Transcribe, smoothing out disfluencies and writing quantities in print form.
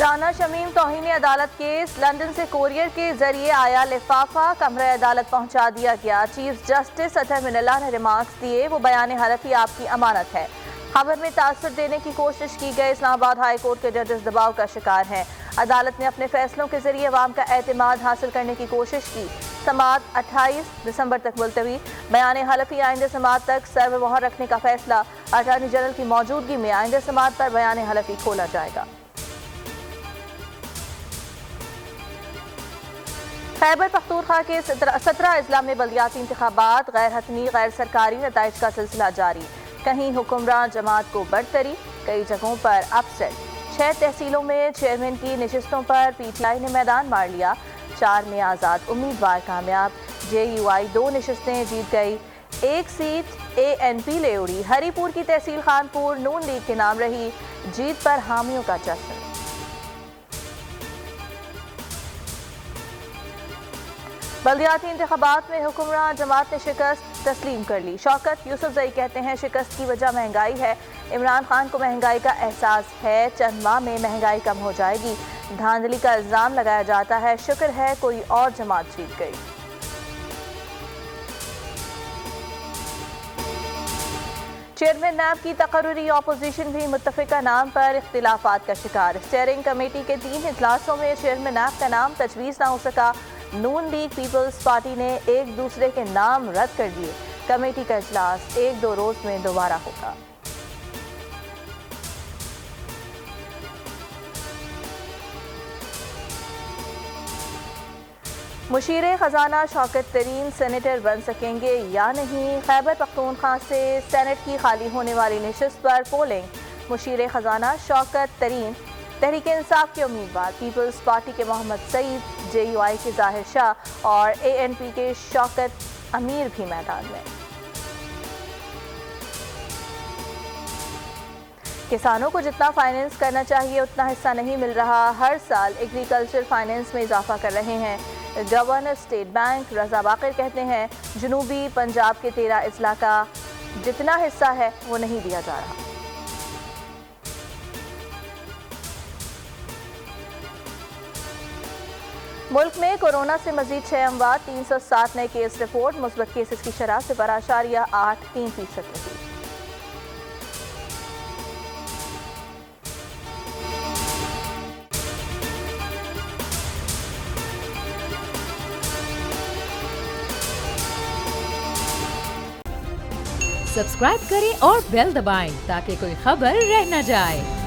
राना शमीम तौहीन अदालत case London से courier के जरिए आया लिफाफा कमरे अदालत पहुंचा दिया गया। चीफ जस्टिस अतर मिनल्ला ने रिमार्क्स दिए, वो बयान हलफी आपकी अमानत है। खबर में तासुर देने की कोशिश की गई। इस्लामाबाद हाई कोर्ट के जजेस दबाव का शिकार हैं। अदालत ने अपने फैसलों के जरिए अवाम का एतमाद हासिल करने की कोशिश की। समाअत 28 दिसंबर तक मुलतवी। बयान हलफी आइंदे समाअत तक सर्व मोहर रखने का फैसला। अटॉर्नी जनरल की मौजूदगी में आइंदे समाअत पर बयान हलफी खोला जाएगा। खैबर पख्तूनख्वा के 17 अजला में बल्दियाती इंतखाबात, गैर हतमी गैर सरकारी नताइज का सिलसिला जारी। कहीं हुक्मरान जमात को बरतरी, कई जगहों पर अपसेट। 6 तहसीलों में चेयरमैन की नशिस्तों पर PTI ने मैदान मार लिया। 4 में आज़ाद उम्मीदवार कामयाब। JUI 2 नशिस्तें जीत गई। 1 सीट ANP ले उड़ी। हरीपुर की तहसील खानपुर नून लीग के नाम रही। जीत पर हामियों का जश्न। बल्दियाती इंतखाबात में हुक्मरान जमात ने शिकस्त तस्लीम कर ली। शौकत यूसुफजई कहते हैं शिकस्त की वजह महंगाई है। इमरान खान को महंगाई का एहसास है, चंद माह में महंगाई कम हो जाएगी। धांधली का इल्जाम लगाया जाता है, शुक्र है कोई और जमात जीत गई। चेयरमैन नैब की तकर्रुरी अपोजिशन भी मुत्तफिका नाम पर इख्तिलाफात का शिकार। स्टीयरिंग कमेटी के 3 इजलासों में चेयरमैन नैब का नाम तजवीज़ ना हो सका। नून लीग पीपल्स पार्टी ने एक दूसरे के नाम रद्द कर दिए। कमेटी का इजलास 1-2 रोज में दोबारा होगा। मुशीर खजाना शौकत तरीन सेनेटर बन सकेंगे या नहीं। खैबर पख्तूनख्वा से सेनेट की खाली होने वाली नशिस्त पर पोलिंग। मुशीर खजाना शौकत तरीन तहरीक इंसाफ के उम्मीदवार, पीपल्स पार्टी के मोहम्मद सईद, JUI के जाहिर शाह और ANP के शौकत अमीर भी मैदान में। किसानों को जितना फाइनेंस करना चाहिए उतना हिस्सा नहीं मिल रहा। हर साल एग्रीकल्चर फाइनेंस में इजाफा कर रहे हैं। गवर्नर स्टेट बैंक रजा बाकिर कहते हैं जनूबी पंजाब के 13 अजला का जितना हिस्सा है वो नहीं दिया जा रहा। मुल्क में कोरोना से मजीद 6 अमवात, 307 नए केस रिपोर्ट। मुस्बत केसेस की शरह 0.83% रही। सब्सक्राइब करें और बेल दबाएं ताकि कोई खबर रह न जाए।